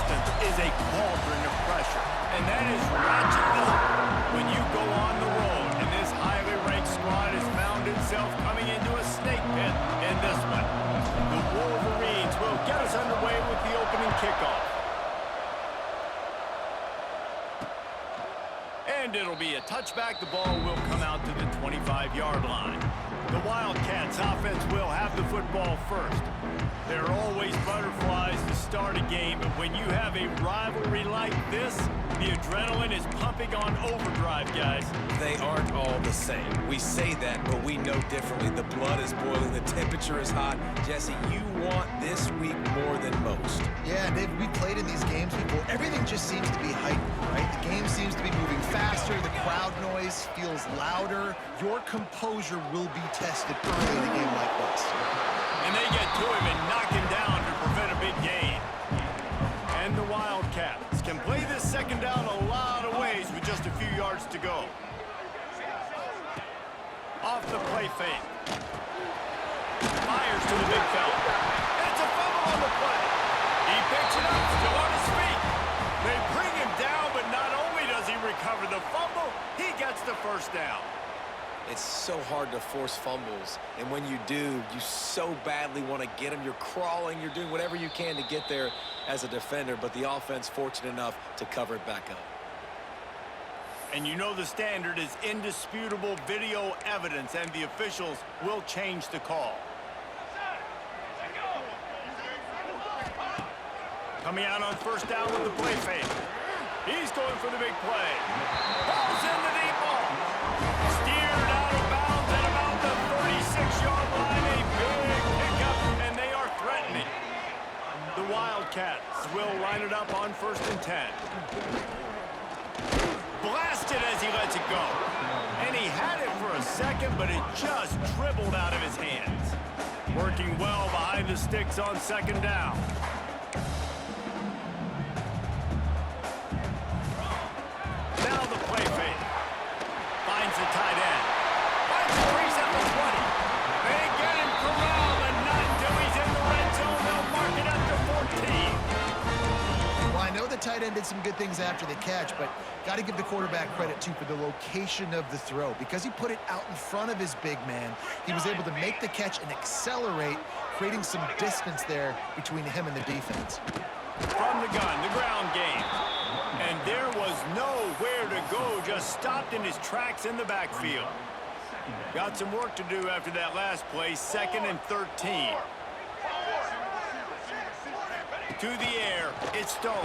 distance is a cauldron of pressure, and that is ratcheted up when you go on the road, and this highly ranked squad has found itself coming into a snake pit in this one. The Wolverines will get us underway with the opening kickoff. And it'll be a touchback. The ball will come out to the 25-yard line. The Wildcats offense will have the football first. There are always butterflies to start a game, but when you have a rivalry like this, the adrenaline is pumping on overdrive, guys. They aren't all the same. We say that, but we know differently. The blood is boiling. The temperature is hot. Jesse, you want this week more than most. Yeah, David, we played in these games before. Everything just seems to be heightened, right? The game seems to be moving faster. The crowd noise feels louder. Your composure will be tested early in a game like this. And they get to him and knock him down to prevent a big gain. And the Wildcats can play this second down a lot of ways with just a few yards to go. Off the play fake. Fires to the big fella. It's a fumble on the play. He picks it up, still on his feet. They bring him down, but not only does he recover the fumble, he gets the first down. It's so hard to force fumbles, and when you do, you so badly want to get them. You're crawling, you're doing whatever you can to get there as a defender, but the offense fortunate enough to cover it back up. And you know the standard is indisputable video evidence, and the officials will change the call. Coming out on first down with the play fake. He's going for the big play. Ball's in the deep ball. Steered out of bounds at about the 36-yard line. A big pickup, and they are threatening. The Wildcats will line it up on 1st and 10. Blasted as he lets it go. And he had it for a second, but it just dribbled out of his hands. Working well behind the sticks on 2nd down. Now the play fake. Finds the tight end. Finds the crease at the 20. They get him corralled, and not until he's in the red zone. They'll mark it up to 14. Well, I know the tight end did some good things after the catch, but got to give the quarterback credit, too, for the location of the throw. Because he put it out in front of his big man, he was able to make the catch and accelerate, creating some distance there between him and the defense. From the gun, the ground game. And there was nowhere to go, just stopped in his tracks in the backfield. Got some work to do after that last play, 2nd and 13. To the air, it's Stone.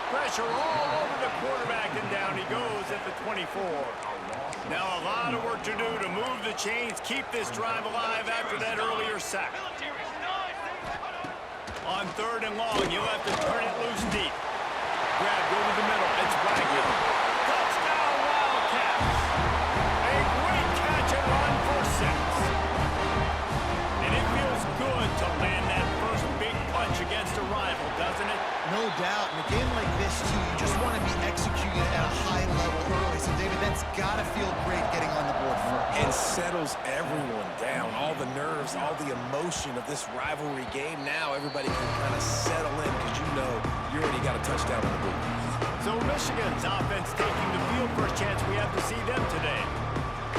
Pressure all over the quarterback, and down he goes at the 24. Now a lot of work to do to move the chains, keep this drive alive after that earlier sack. On 3rd and long, you'll have to turn it loose deep. Grabbed over the middle, it's Wagner. Touchdown, Wildcats. A great catch and run for 6. And it feels good to land that first big punch against a rival, doesn't it? No doubt. In a game like this, too, you just want to be executing at a high level early. So, David, that's got to feel great getting on the board first. It settles everyone down. All the nerves, all the emotion of this rivalry game. Now everybody can kind of settle in because you know you already got a touchdown on the board. So Michigan's offense taking the field. First chance we have to see them today.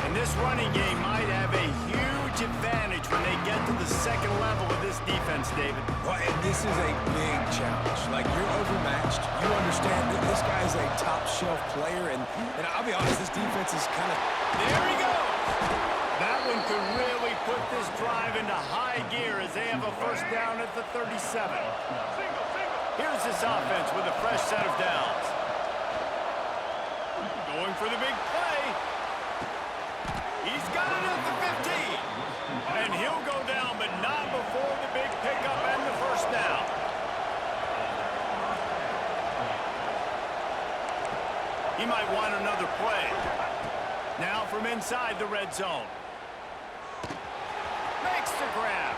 And this running game might have a huge advantage when they get to the second level of this defense, David. Well, and this is a big challenge. Like, you're overmatched. You understand that this guy's a top-shelf player, and I'll be honest, this defense is kind of... There he goes! That one could really put this drive into high gear as they have a first down at the 37. Here's this offense with a fresh set of downs. Going for the big play. He's got it at the 15. And he'll go down, but not before the big pickup and the first down. He might want another play. Now from inside the red zone. Makes the grab.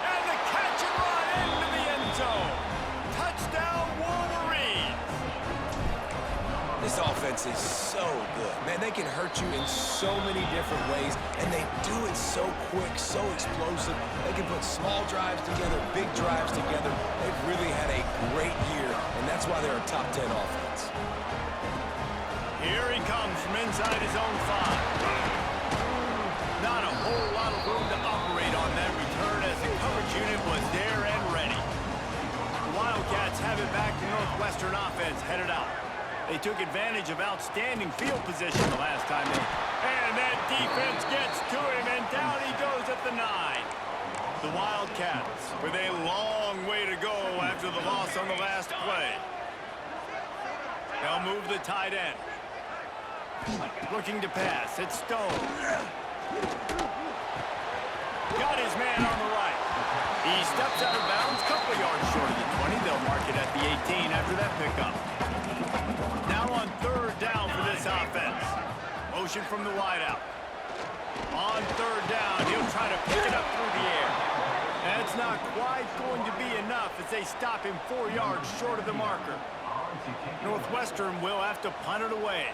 And the catch and run into the end zone. Touchdown, Wolverines. This offense is so good. Man, they can hurt you in so many different ways, and they do it so quick, so explosive. They can put small drives together, big drives together. They've really had a That's why they're a top 10 offense. Here he comes from inside his own 5. Not a whole lot of room to operate on that return as the coverage unit was there and ready. The Wildcats have it back to Northwestern offense headed out. They took advantage of outstanding field position the last time and that defense gets to him, and down he goes at the 9. The Wildcats with a long way to go after the loss on the last play. They'll move the tight end. Looking to pass. It's Stone. Got his man on the right. He steps out of bounds, couple of yards short of the 20. They'll mark it at the 18 after that pickup. Now on 3rd down for this offense. Motion from the wideout. On 3rd down, he'll try to pick it up through the air. That's not quite going to be enough as they stop him 4 yards short of the marker. Northwestern will have to punt it away.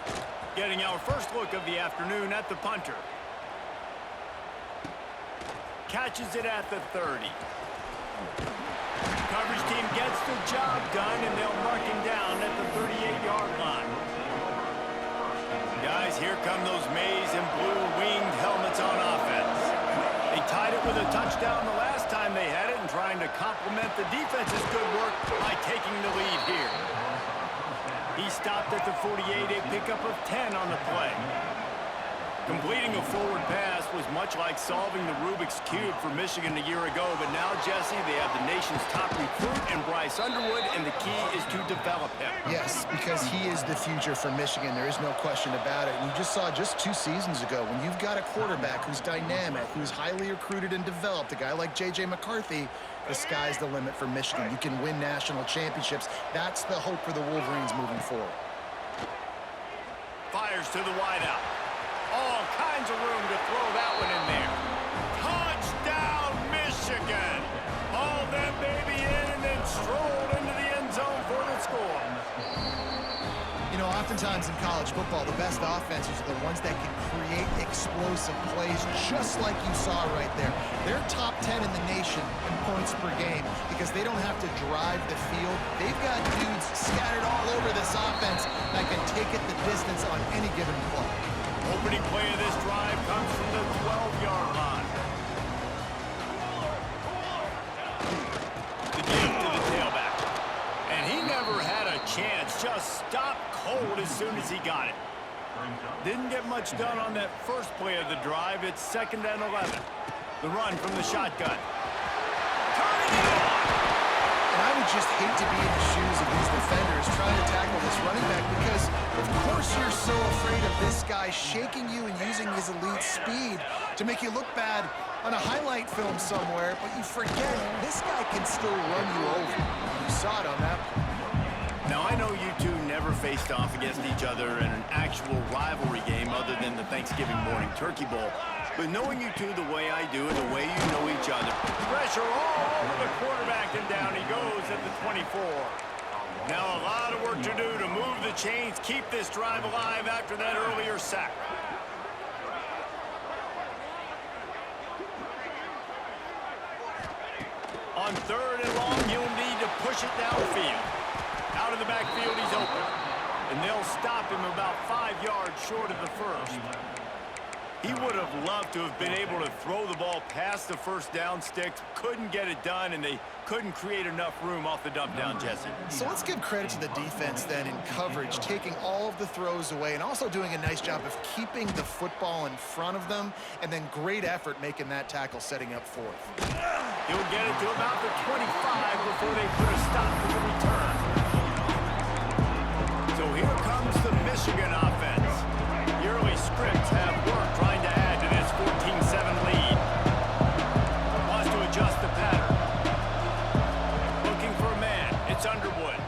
Getting our first look of the afternoon at the punter. Catches it at the 30. Coverage team gets the job done, and they'll mark him down at the 38-yard line. Guys, here come those maize and blue winged helmets on offense. They tied it with a touchdown the last time they had it and trying to complement the defense's good work by taking the lead here. He stopped at the 48, a pickup of 10 on the play. Completing a forward pass was much like solving the Rubik's Cube for Michigan a year ago, but now, Jesse, they have the nation's top recruit in Bryce Underwood, and the key is to develop him. Yes, because he is the future for Michigan. There is no question about it. And you just saw just 2 seasons ago, when you've got a quarterback who's dynamic, who's highly recruited and developed, a guy like J.J. McCarthy, the sky's the limit for Michigan. You can win national championships. That's the hope for the Wolverines moving forward. Fires to the wideout. All kinds of room to throw that one in there. Touchdown, Michigan! Haul that baby in and then stroll into the end zone for the score. You know, oftentimes in college football, the best offenses are the ones that can create explosive plays, just like you saw right there. They're top 10 in the nation in points per game because they don't have to drive the field. They've got dudes scattered all over this offense that can take it the distance on any given play. Opening play of this drive comes from the 12-yard line. The give to the tailback. And he never had a chance. Just stopped cold as soon as he got it. Didn't get much done on that first play of the drive. It's 2nd and 11. The run from the shotgun. Turning it on! And I would just hate to be in the shoes of these defenders trying to tackle this running back because, of course, you're so afraid of this guy shaking you and using his elite speed to make you look bad on a highlight film somewhere, but you forget this guy can still run you over. You saw it on that one. Now, I know you two never faced off against each other in an actual rivalry game other than the Thanksgiving morning Turkey Bowl. But knowing you two the way I do and the way you know each other, pressure all over the quarterback, and down he goes at the 24. Now a lot of work to do to move the chains, keep this drive alive after that earlier sack. On 3rd and long, you'll need to push it downfield. Out of the backfield, he's open. And they'll stop him about 5 yards short of the first. He would have loved to have been able to throw the ball past the first down sticks, couldn't get it done, and they couldn't create enough room off the dump down, Jesse. So let's give credit to the defense then in coverage, taking all of the throws away and also doing a nice job of keeping the football in front of them, and then great effort making that tackle setting up 4th. He'll get it to about the 25 before they put a stop to the return. So here comes the Michigan offense. The early scripts have worked trying to add to this 14-7 lead. Wants to adjust the pattern. Looking for a man. It's Underwood.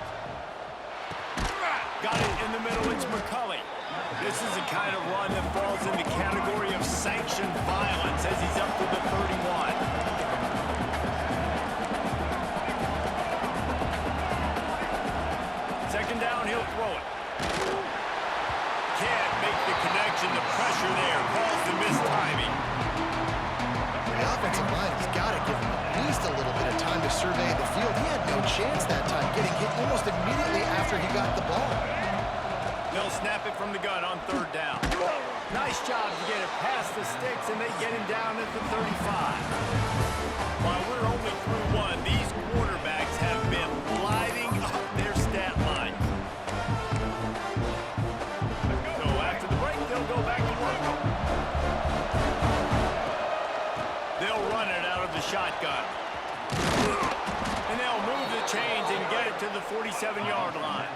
Got it in the middle. It's McCulley. This is the kind of run that falls in the category of sanctioned violence as he's up to the 31. Second down, he'll throw it. Can't make the connection. The pressure there calls the mistiming. The offensive line has got to give him at least a little bit of time to survey the field. He had no chance that time, getting hit almost immediately after he got the ball. They'll snap it from the gun on third down. Nice job to get it past the sticks, and they get him down at the 35. While we're only through one, these quarterbacks have been lighting up their stat line. So after the break, they'll go back to work. They'll run it out of the shotgun. And they'll move the chains and get it to the 47-yard line.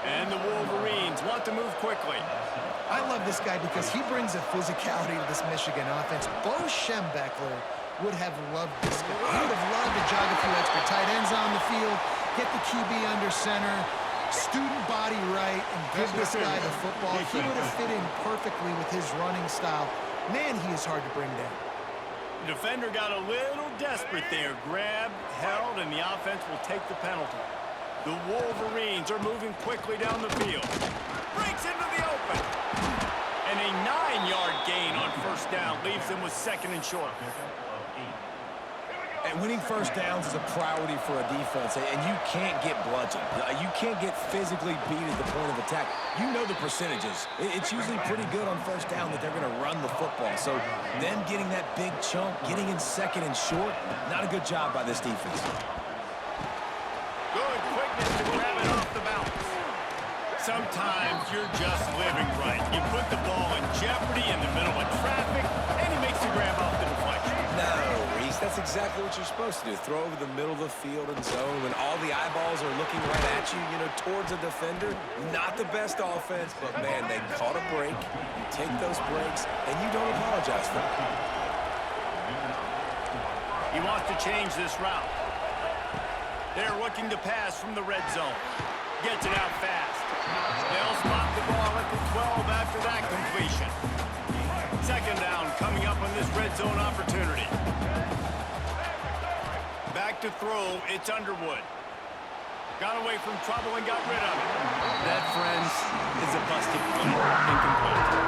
And the Wolverines want to move quickly. I love this guy because he brings a physicality to this Michigan offense. Bo Schembechler would have loved this guy. He would have loved to jog a few extra tight ends on the field, get the QB under center, student body right, and give this guy the football. He would have fit in perfectly with his running style. Man, he is hard to bring down. The defender got a little desperate there. Grabbed, held, and the offense will take the penalty. The Wolverines are moving quickly down the field. Breaks into the open. And a 9-yard gain on first down leaves them with second and short. And winning first downs is a priority for a defense, and you can't get bludgeoned. You can't get physically beat at the point of attack. You know the percentages. It's usually pretty good on first down that they're going to run the football. So them getting that big chunk, getting in second and short, not a good job by this defense. Good quickness to grab it off the bounce. Sometimes you're just living right. You put the ball in jeopardy in the middle of traffic, and he makes the grab off the deflection. No, Reese, that's exactly what you're supposed to do. Throw over the middle of the field and zone when all the eyeballs are looking right at you, towards a defender. Not the best offense, but, man, they caught a break. You take those breaks, and you don't apologize for it. He wants to change this route. They're looking to pass from the red zone. Gets it out fast. They'll spot the ball at the 12 after that completion. Second down coming up on this red zone opportunity. Back to throw, it's Underwood. Got away from trouble and got rid of it. That, friends, is a busted play. Incomplete.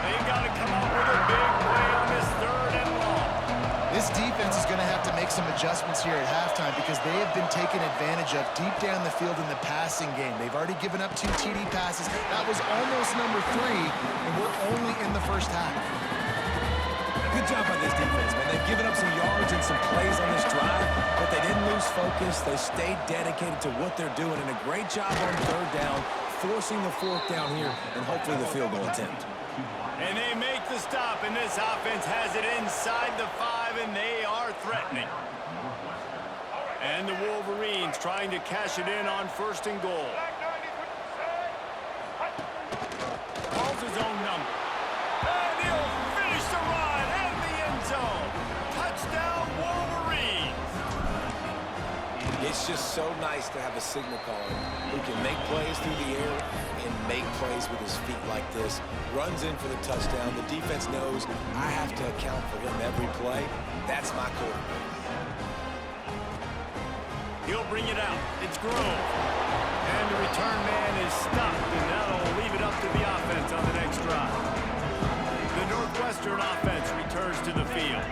They've got to come up with a big play on this third and long. This defense is going to have to make some adjustments here at halftime because they have been taken advantage of deep down the field in the passing game. They've already given up 2 TD passes. That was almost number 3, and we're only in the first half. Good job by this defense, man. They've given up some yards and some plays on this drive, but they didn't lose focus. They stayed dedicated to what they're doing, and a great job on third down, forcing the fourth down here, and hopefully the field goal attempt. And they make the stop, and this offense has it inside the 5, and they are threatening. And the Wolverines trying to cash it in on first and goal. Calls his own number. And he'll finish the run and the end zone. Touchdown, Wolverines. It's just so nice to have a signal caller who can make plays through the air and make plays with his feet like this. Runs in for the touchdown. The defense knows I have to account for him every play. That's my quarterback. He'll bring it out. It's Grove. And the return man is stopped, and that'll leave it up to the offense on the next drive. The Northwestern offense returns to the field.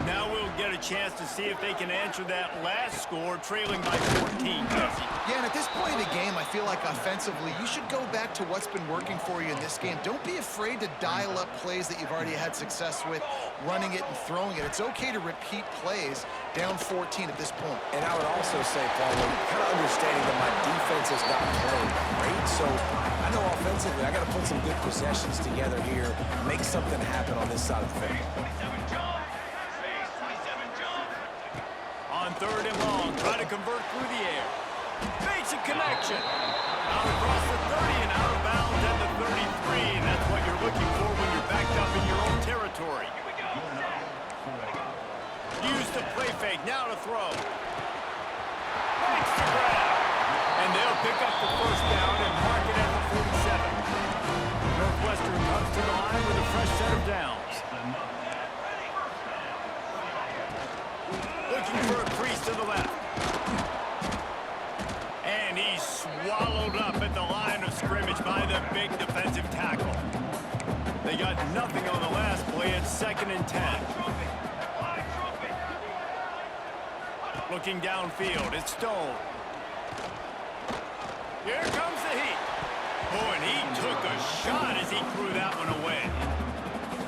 Now we'll get a chance to see if they can answer that last score, trailing by 14, Jesse. Yeah, and at this point in the game, I feel like offensively, you should go back to what's been working for you in this game. Don't be afraid to dial up plays that you've already had success with, running it and throwing it. It's okay to repeat plays down 14 at this point. And I would also say, Paulo, kind of understanding that my defense is not playing great, so I know offensively I got to put some good possessions together here, make something happen on this side of the field. On third and long, try to convert through the air. Basic connection. Out across the 30 and out of bounds at the 33. And that's what you're looking for when you're backed up in your own territory. Use the play fake. Now to throw. Makes the grab. And they'll pick up the first down and mark it at the 47. Northwestern comes to the line with a fresh set of downs. Looking for a crease to the left. And he's swallowed up at the line of scrimmage by the big defensive tackle. They got nothing on the last play. It's 2nd and 10. Looking downfield, it's Stone. Here comes the heat. Oh, and he took a shot as he threw that one away.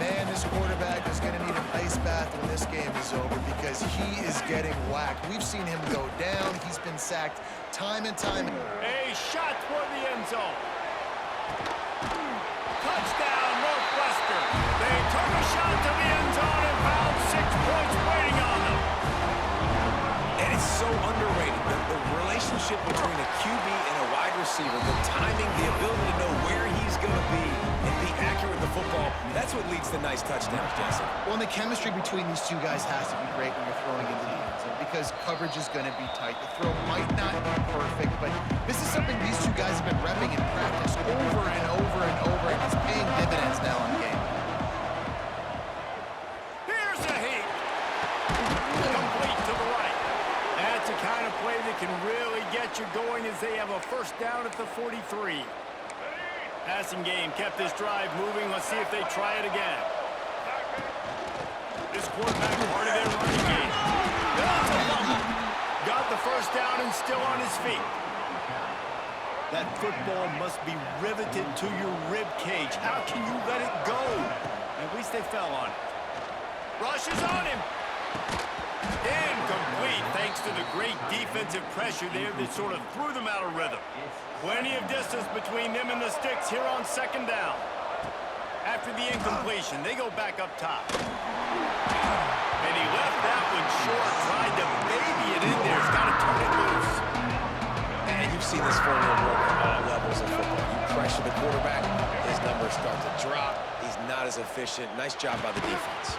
Man, this quarterback is going to need an ice bath when this game is over because he is getting whacked. We've seen him go down. He's been sacked time and time. A shot toward the end zone. Touchdown, Northwestern. They took a shot to the end zone and found 6 points waiting on them. And it's so underrated. The relationship between a QB and a wide receiver, the timing, the ability to know where he's going to be and be accurate with the football, that's what leads to nice touchdowns, Jesse. Well, and the chemistry between these two guys has to be great when you're throwing into the end zone because coverage is going to be tight. The throw might not be perfect, but this is something these two guys have been repping in practice over and over and over, and it's paying dividends now on game. Here's a heat. Complete to the right. That's the kind of play that can really get you going as they have a first down at the 43. Passing game kept this drive moving. Let's see if they try it again. This quarterback part of their running game. That's a fumble. Got the first down and still on his feet. That football must be riveted to your rib cage. How can you let it go? At least they fell on it. Rushes on him. Incomplete, thanks to the great defensive pressure there that sort of threw them out of rhythm. Plenty of distance between them and the sticks here on second down. After the incompletion, they go back up top. And he left that one short, tried to baby it in there. He's got to turn it loose. And you've seen this formula work at all levels of football. You pressure the quarterback, his numbers start to drop. He's not as efficient. Nice job by the defense.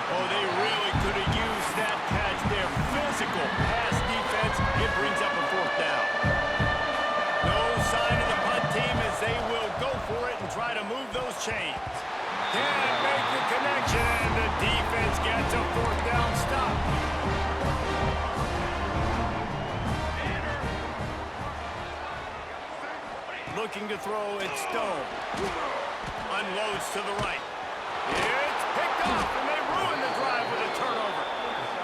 Oh, they really could have used that catch there. Physical pass defense. It brings up a fourth down. No sign of the punt team as they will go for it and try to move those chains. Can't make the connection, and the defense gets a fourth down stop. Looking to throw, it's Stone. Unloads to the right. It's picked off, and they ruin the drive with a turnover.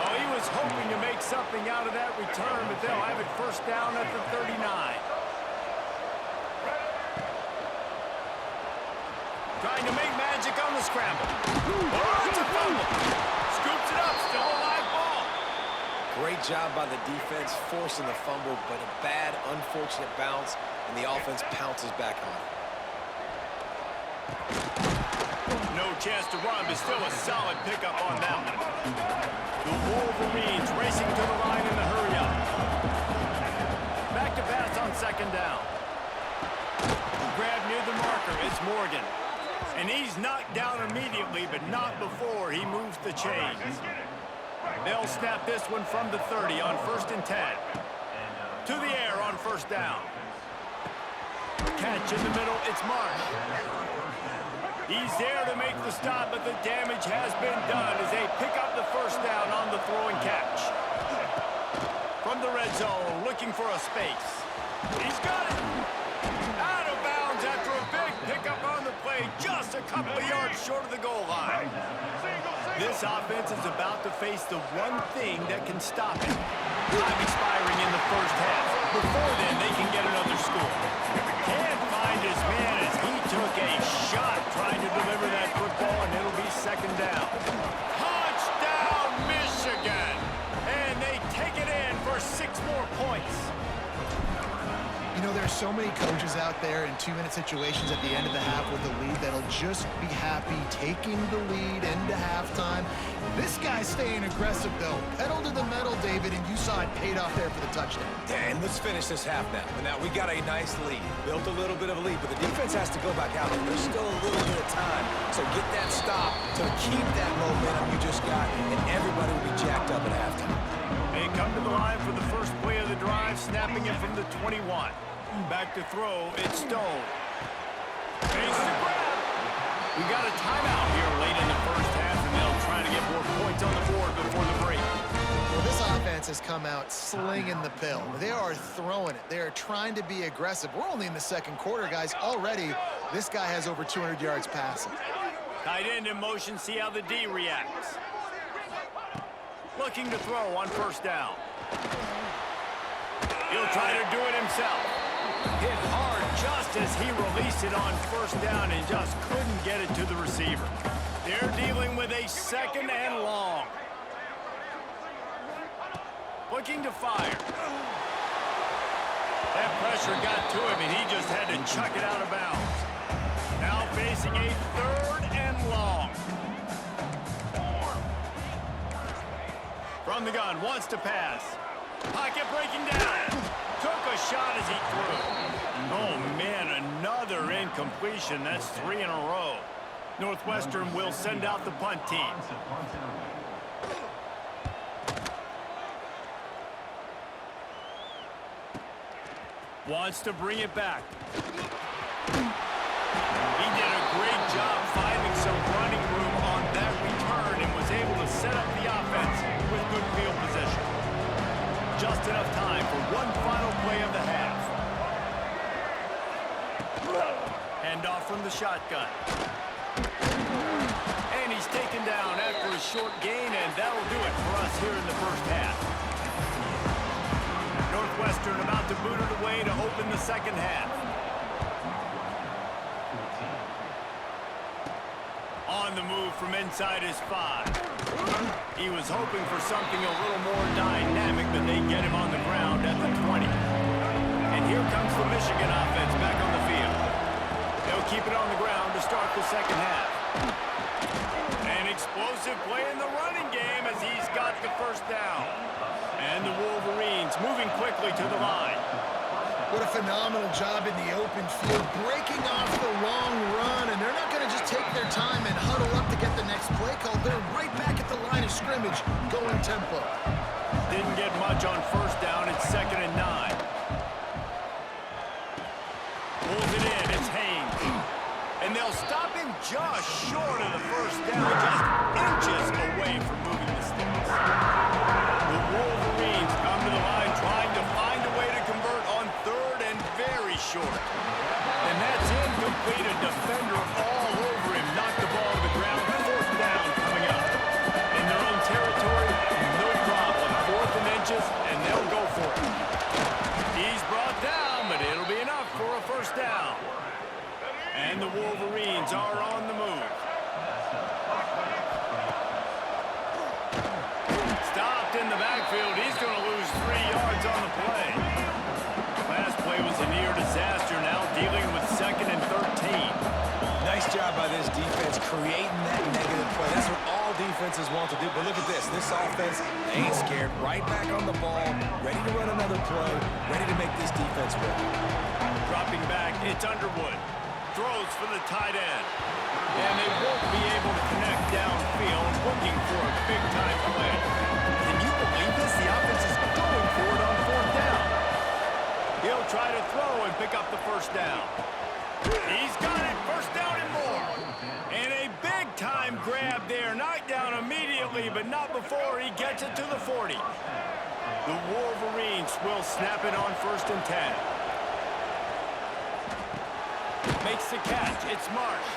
Oh, he was hoping to make something out of that return, but they'll have it first down at the 39. Trying to make magic on the scramble. Oh, it's a fumble. Scoops it up, still a live ball. Great job by the defense forcing the fumble, but a bad, unfortunate bounce, and the offense pounces back on it. No chance to run, but still a solid pickup on that one. The Wolverines racing to the line in the hurry-up. Back to pass on second down. Grab near the marker, it's Morgan. And he's knocked down immediately, but not before he moves the chains. They'll snap this one from the 30 on 1st and 10. To the air on first down. Catch in the middle, it's Mark. He's there to make the stop, but the damage has been done as they pick up the first down on the throw and catch. From the red zone, looking for a space. He's got it. Out of bounds after a big pickup on the play, just a couple of yards short of the goal line. This offense is about to face the one thing that can stop it. Time expiring in the first half. Before then, they can get another score. Can't find his man as he took a shot trying to deliver that football, and it'll be second down. Touchdown, Michigan! And they take it in for 6 more points. You know, there's so many coaches out there in 2-minute situations at the end of the half with the lead that'll just be happy taking the lead into halftime. This guy's staying aggressive, though. Pedal to the metal, David, and you saw it paid off there for the touchdown. And let's finish this half now. Now, we got a nice lead. Built a little bit of a lead, but the defense has to go back out there. There's still a little bit of time. So get that stop to keep that momentum you just got, and everybody will be jacked up at halftime. They come to the line for the first play of the drive, snapping it from the 21. Back to throw, it's Stone. Face the grab. We got a timeout here late in the first half, and they'll try to get more points on the board before the break. Well, this offense has come out slinging the pill. They are throwing it. They are trying to be aggressive. We're only in the second quarter, guys. Already, this guy has over 200 yards passing. Tight end in motion, see how the D reacts. Looking to throw on first down. try to do it himself. Hit hard just as he released it on first down and just couldn't get it to the receiver. They're dealing with a 2nd and long. Looking to fire. That pressure got to him, and he just had to chuck it out of bounds. Now facing a 3rd and long. From the gun, wants to pass. Pocket breaking down. Took a shot as he threw. Oh, man, another incompletion. That's 3 in a row. Northwestern will send out the punt team. Wants to bring it back. He did a great job finding some running room on that return and was able to set up the offense with good field position. Just enough time for one final play of the half. Hand off from the shotgun. And he's taken down after a short gain, and that'll do it for us here in the first half. Northwestern about to boot it away to open the second half. On the move from inside his 5. He was hoping for something a little more dynamic, but they get him on the ground at the 20. And here comes the Michigan offense back on the field. They'll keep it on the ground to start the second half. An explosive play in the running game as he's got the first down. And the Wolverines moving quickly to the line. What a phenomenal job in the open field, breaking off the long run, and they're not going to just take their time and huddle up to get the next play call. They're right back at the line of scrimmage, going tempo. Didn't get much on first down. It's 2nd and 9. Pulls it in. It's Haynes. And they'll stop him just short of the first down, just inches away from moving the sticks. The Wolverines come to the line trying to find a way to convert on 3rd and very short. And that's incomplete. A defender all over him. Knocked the ball to the ground. 4th down coming up. In their own territory, no problem. 4th and inches, and they'll go for it. He's brought down, but it'll be enough for a first down. And the Wolverines are on the move. Stopped in the backfield. He's going to lose 3 yards on the play. Last play was a near disaster. Now dealing with 2nd and 13. Nice job by this defense creating that negative play. That's what all defenses want to do. But look at this. This offense, they ain't scared. Right back on the ball, ready to run another play, ready to make this defense work. Dropping back, it's Underwood. Throws for the tight end. And they won't be able to connect downfield, looking for a big-time play. Can you believe this? The offense is going for it on 4th down. He'll try to throw and pick up the first down. He's got it. First down and more. And a big-time grab there. Knocked down immediately, but not before he gets it to the 40. The Wolverines will snap it on 1st and 10. Makes the catch. It's Marsh.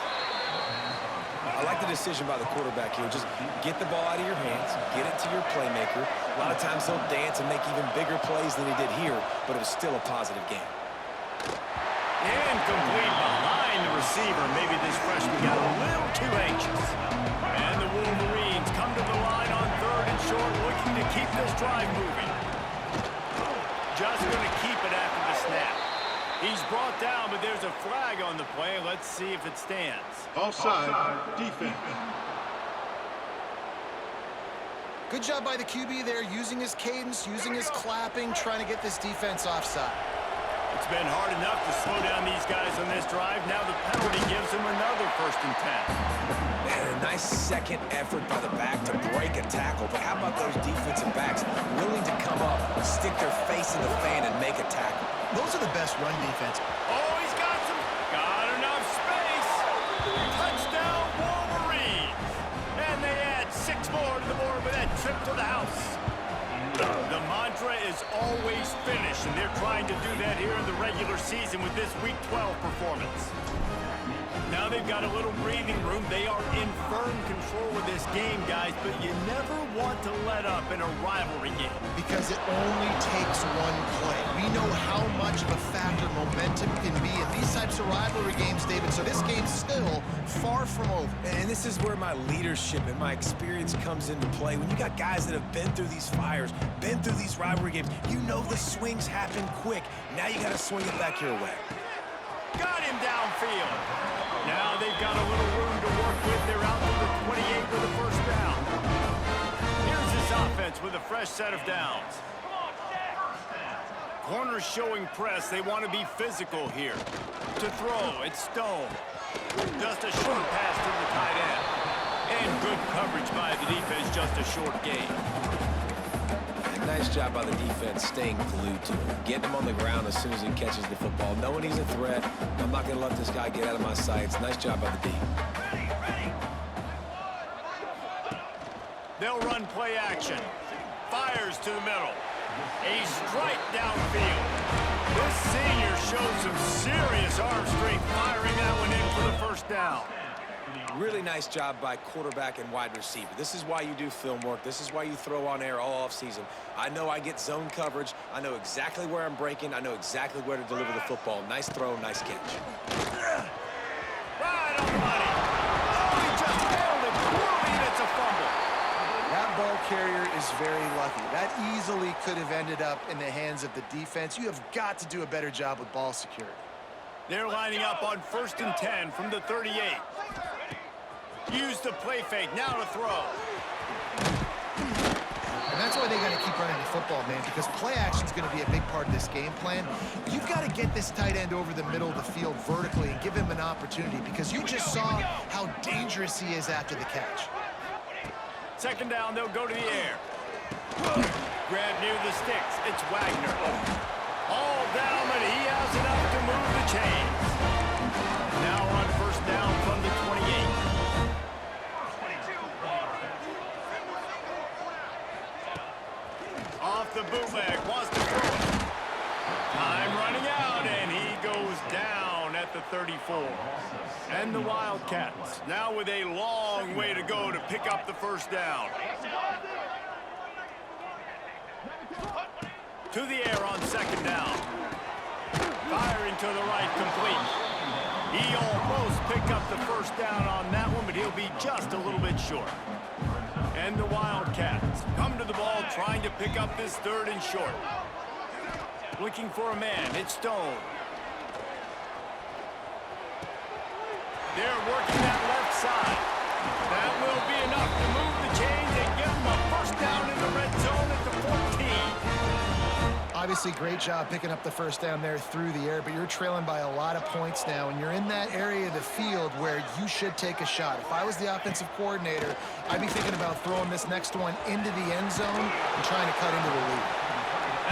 I like the decision by the quarterback here. Just get the ball out of your hands, get it to your playmaker. A lot of times he'll dance and make even bigger plays than he did here, but it was still a positive game. Incomplete behind the receiver. Maybe this freshman got a little too anxious. And the Wolverines come to the line on 3rd and short, looking to keep this drive moving. Just going to keep it after the snap. He's brought down, but there's a flag on the play. Let's see if it stands. Offside, defense. Good job by the QB there, using his cadence, using his clapping, trying to get this defense offside. It's been hard enough to slow down these guys on this drive. Now the penalty gives them another 1st and 10. Man, a nice second effort by the back to break a tackle. But how about those defensive backs willing to come up, stick their face in the fan, and make a tackle? Those are the best run defense. Oh, he's got enough space. Touchdown, Wolverines. And they add 6 more to the board with that trip to the house. The mantra is always finish, and they're trying to do that here in the regular season with this Week 12 performance. Now they've got a little breathing room. They are in firm control of this game, guys, but you never want to let up in a rivalry game. Because it only takes one play. We know rivalry games, David, so this game's still far from over. And this is where my leadership and my experience comes into play. When you got guys that have been through these fires, been through these rivalry games, you know the swings happen quick. Now you got to swing it back your way. Got him downfield. Now they've got a little room to work with. They're out to the 28 with a first down. Here's this offense with a fresh set of downs. Corners showing press. They want to be physical here. To throw, it's Stone. Just a short pass to the tight end. And good coverage by the defense, just a short gain. Nice job by the defense staying glued to him. Getting him on the ground as soon as he catches the football. Knowing he's a threat. I'm not going to let this guy get out of my sights. Nice job by the D. They'll run play action. Fires to the middle. A strike downfield. This senior showed some serious arm strength firing that one in for the first down. Really nice job by quarterback and wide receiver. This is why you do film work. This is why you throw on air all offseason. I know I get zone coverage. I know exactly where I'm breaking. I know exactly where to deliver the football. Nice throw, nice catch. Right on the money. Oh, he just nailed it poorly, and it's a fumble. That ball carrier is very lucky. That easily could have ended up in the hands of the defense. You have got to do a better job with ball security. They're lining up on 1st and 10 from the 38. Use the play fake, now to throw. And that's why they got to keep running the football, man, because play action is going to be a big part of this game plan. You've got to get this tight end over the middle of the field vertically and give him an opportunity, because you just saw how dangerous he is after the catch. Second down, they'll go to the air. Grab near the sticks, it's Wagner. All down, but he has enough to move the chains. Now on first down from the 28. Off the bootleg, wants to throw it. Time running out, and he goes down at the 34. And the Wildcats, now with a long way to go to pick up the first down. To the air on second down. Firing to the right, complete. He almost picked up the first down on that one, but he'll be just a little bit short. And the Wildcats come to the ball trying to pick up this third and short. Looking for a man, it's Stone. They're working that left side. That will be enough to move the chains and give them a first down in the red zone at the 14. Obviously, great job picking up the first down there through the air, but you're trailing by a lot of points now, and you're in that area of the field where you should take a shot. If I was the offensive coordinator, I'd be thinking about throwing this next one into the end zone and trying to cut into the lead.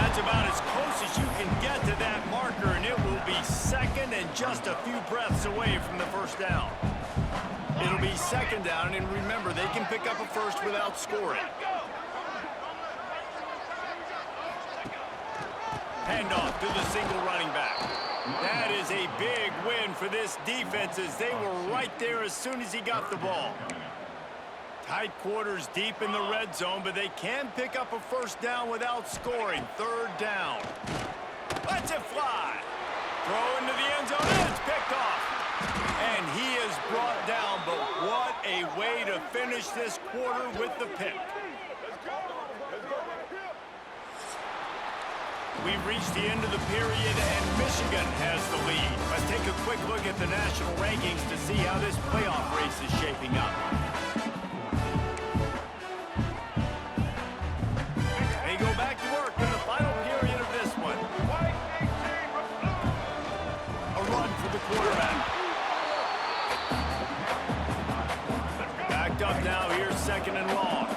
That's about as close as you can get to that marker, and it will be second and just a few breaths away from the first down. It'll be second down, and remember, they can pick up a first without scoring. Handoff to the single running back. That is a big win for this defense, as they were right there as soon as he got the ball. Tight quarters deep in the red zone, but they can pick up a first down without scoring. Third down. Lets it fly. Throw into the end zone, and it's picked off. And he is brought down, but what a way to finish this quarter with the pick. We've reached the end of the period, and Michigan has the lead. Let's take a quick look at the national rankings to see how this playoff race is shaping up. They go back to work in the final period of this one. A run for the quarterback. Backed up now, here's second and long.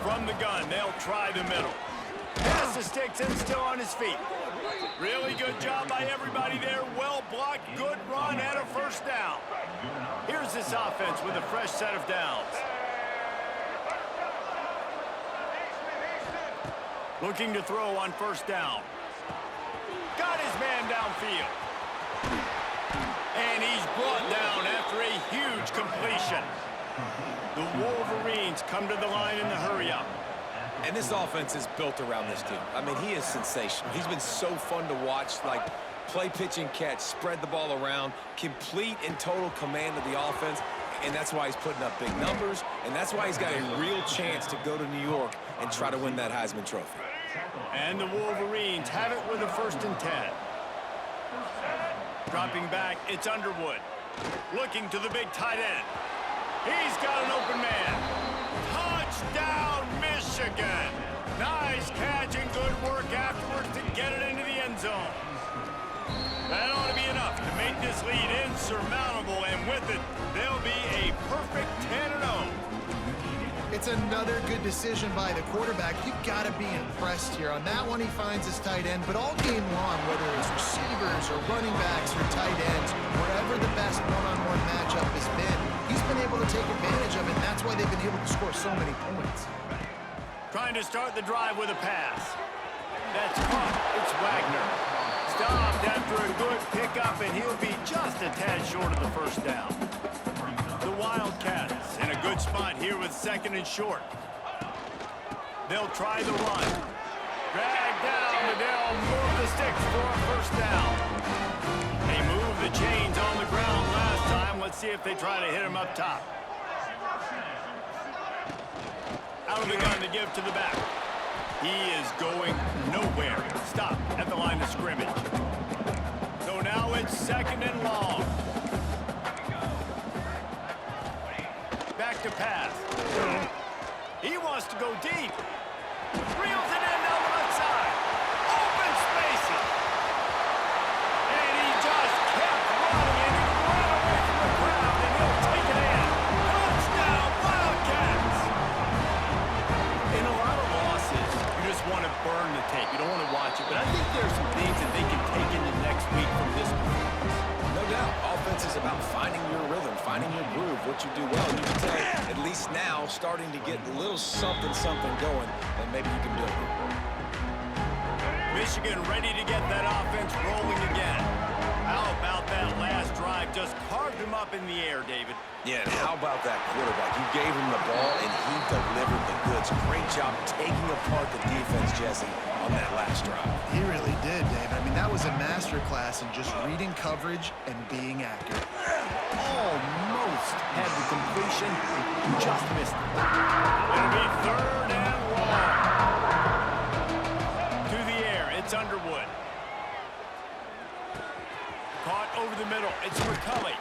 From the gun, they'll try the middle. Pass the sticks and still on his feet. Really good job by everybody there. Well blocked, good run, and a first down. Here's this offense with a fresh set of downs. Looking to throw on first down. Got his man downfield. And he's brought down after a huge completion. The Wolverines come to the line in the hurry-up. And this offense is built around this dude. I mean, he is sensational. He's been so fun to watch, like play, pitch, and catch, spread the ball around, complete and total command of the offense, and that's why he's putting up big numbers, and that's why he's got a real chance to go to New York and try to win that Heisman Trophy. And the Wolverines have it with a 1st and 10. Dropping back, it's Underwood. Looking to the big tight end. He's got an open man. Touchdown, Michigan! Nice catch and good work afterwards to get it into the end zone. That ought to be enough to make this lead insurmountable, and with it, they'll be a perfect 10-0. It's another good decision by the quarterback. You've got to be impressed here. On that one, he finds his tight end, but all game long, whether it's receivers or running backs or tight ends, wherever the best one-on-one matchup has been, he's been able to take advantage of it, and that's why they've been able to score so many points. Trying to start the drive with a pass. That's caught. It's Wagner. Stopped after a good pickup, and he'll be just a tad short of the 1st down. The Wildcats in a good spot here with 2nd and short. They'll try the run. Drag down, and they'll move the sticks for a 1st down. They moved the chains on the ground last time. Let's see if they try to hit him up top. Out of the gun to give to the back. He is going nowhere. Stop at the line of scrimmage. So now it's 2nd and long. Back to pass. He wants to go deep. Reels it in down the left side. Open spaces. And he just kept running, and he ran away from the crowd, and he'll take it in. Touchdown, Wildcats! In a lot of losses, you just want to burn the tape. You don't want to watch it. But I think there's some things that they can take into next week from this performance. No doubt, offense is about finding your rhythm, finding your groove, what you do well. You can tell, at least now, starting to get a little something going, and maybe you can build it. Michigan ready to get that offense rolling again. How about that last drive? Just carved him up in the air, David. Yeah, and how about that quarterback? You gave him the ball, and he delivered the goods. Great job taking apart the defense, Jesse, on that last drive. He really did, Dave. I mean, that was a masterclass in just reading coverage and being accurate. Almost had the completion, just missed it. It'll be 3rd and long. To the air, it's Underwood. Caught over the middle, it's McCulley.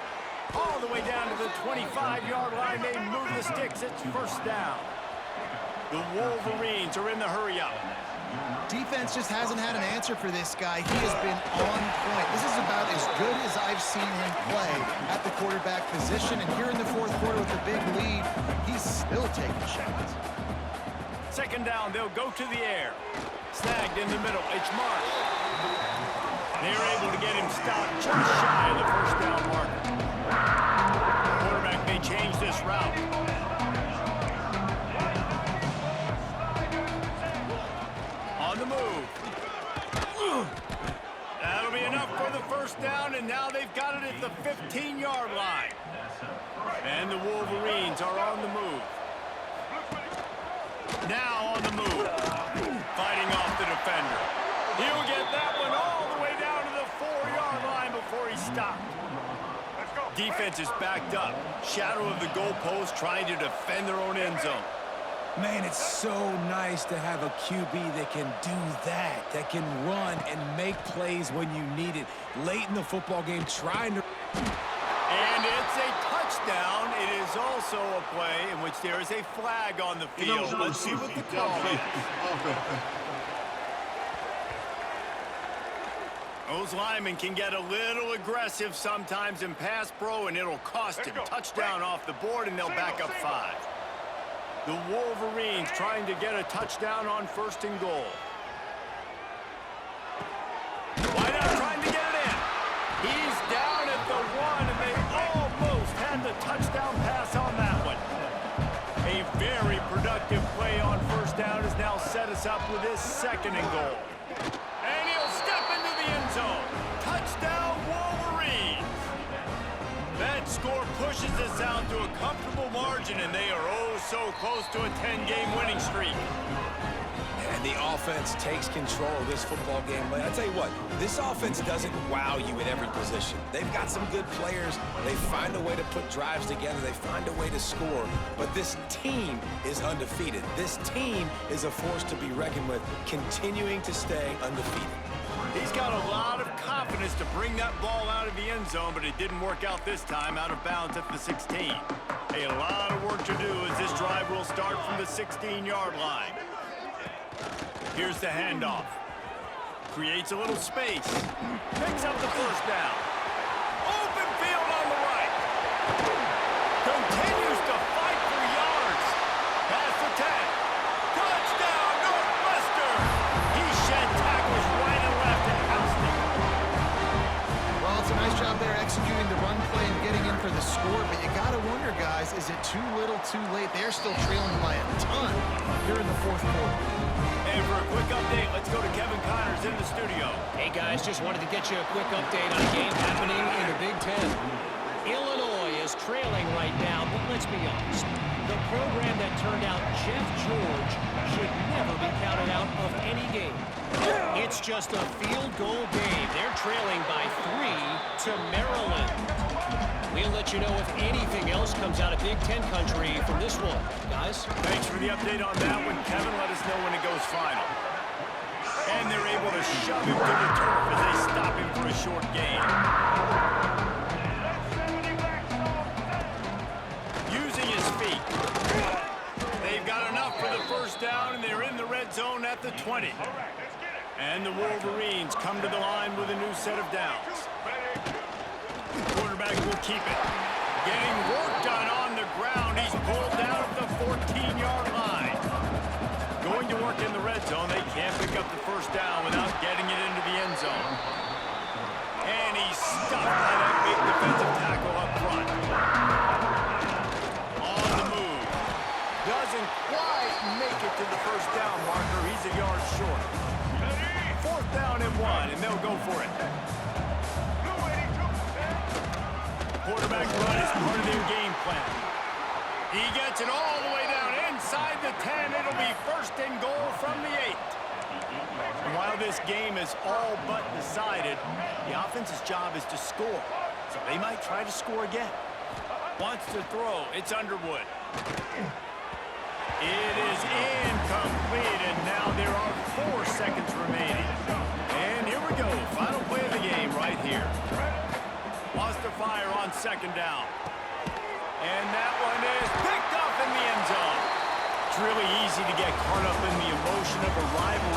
All the way down to the 25-yard line, they move the sticks, it's 1st down. The Wolverines are in the hurry-up. Defense just hasn't had an answer for this guy. He has been on point. This is about as good as I've seen him play at the quarterback position. And here in the 4th quarter with a big lead, he's still taking shots. 2nd down, they'll go to the air. Snagged in the middle, it's Marsh. They're able to get him stopped just shy of the 1st down marker. Quarterback may change this route. On the move. That'll be enough for the 1st down, and now they've got it at the 15-yard line. And the Wolverines are on the move. Now on the move. Fighting off the defender. He'll get that one all the way down to the 4-yard line before he stopped. Defense is backed up. Shadow of the goalpost trying to defend their own end zone. Man, it's so nice to have a QB that can do that can run and make plays when you need it. Late in the football game, trying to... And it's a touchdown. It is also a play in which there is a flag on the field. Let's see what the call is. Those linemen can get a little aggressive sometimes in pass pro, and it'll cost him. Touchdown off the board, and they'll back up 5. The Wolverines trying to get a touchdown on 1st and goal. Why not trying to get it in? He's down at the 1, and they almost had the touchdown pass on that one. A very productive play on 1st down has now set us up with this 2nd and goal. And he'll step into the end zone. Touchdown, Wolverines. That score pushed pushes this out to a comfortable margin, and they are oh so close to a 10-game winning streak. And the offense takes control of this football game. But I tell you what, this offense doesn't wow you at every position. They've got some good players. They find a way to put drives together. They find a way to score. But this team is undefeated. This team is a force to be reckoned with, continuing to stay undefeated. He's got a lot of confidence to bring that ball out of the end zone, but it didn't work out this time, out of bounds at the 16. A lot of work to do as this drive will start from the 16-yard line. Here's the handoff. Creates a little space. Picks up the first down. Open field on the right. Continues to fight for yards. Past the 10. Touchdown, Northwestern. He shed tackles right and left and housed it. Well, it's a nice job there executing the run play and getting in for the score, but you got to wonder, guys, is it too little, too late? They're still trailing by a ton here in the fourth quarter. And for a quick update, let's go to Kevin Connors in the studio. Hey, guys, just wanted to get you a quick update on a game happening in the Big Ten. Illinois is trailing right now, but let's be honest. The program that turned out Jeff George should never be counted out of any game. It's just a field goal game. They're trailing by 3 to Maryland. We'll let you know if anything else comes out of Big Ten country from this one. Guys? Thanks for the update on that one, Kevin. Let us know when it goes final. And they're able to shove him to the turf as they stop him for a short gain. Using his feet. They've got enough for the first down, and they're in the red zone at the 20. And the Wolverines come to the line with a new set of downs. Quarterback will keep it. Getting work done on the ground. He's pulled down at the 14-yard line. Going to work in the red zone. They can't pick up the first down without getting it into the end zone. And he's stuffed by that big defensive tackle up front. On the move. Doesn't quite make it to the first down marker. He's a yard short. Fourth down and 1, and they'll go for it. Quarterback run is part of their game plan. He gets it all the way down inside the 10. It'll be first and goal from the 8. And while this game is all but decided, the offense's job is to score. So they might try to score again. Wants to throw. It's Underwood. It is incomplete, and now there are 4 seconds remaining. And here we go. Final play of the game right here. Lost to fire on second down. And that one is picked up in the end zone. It's really easy to get caught up in the emotion of a rivalry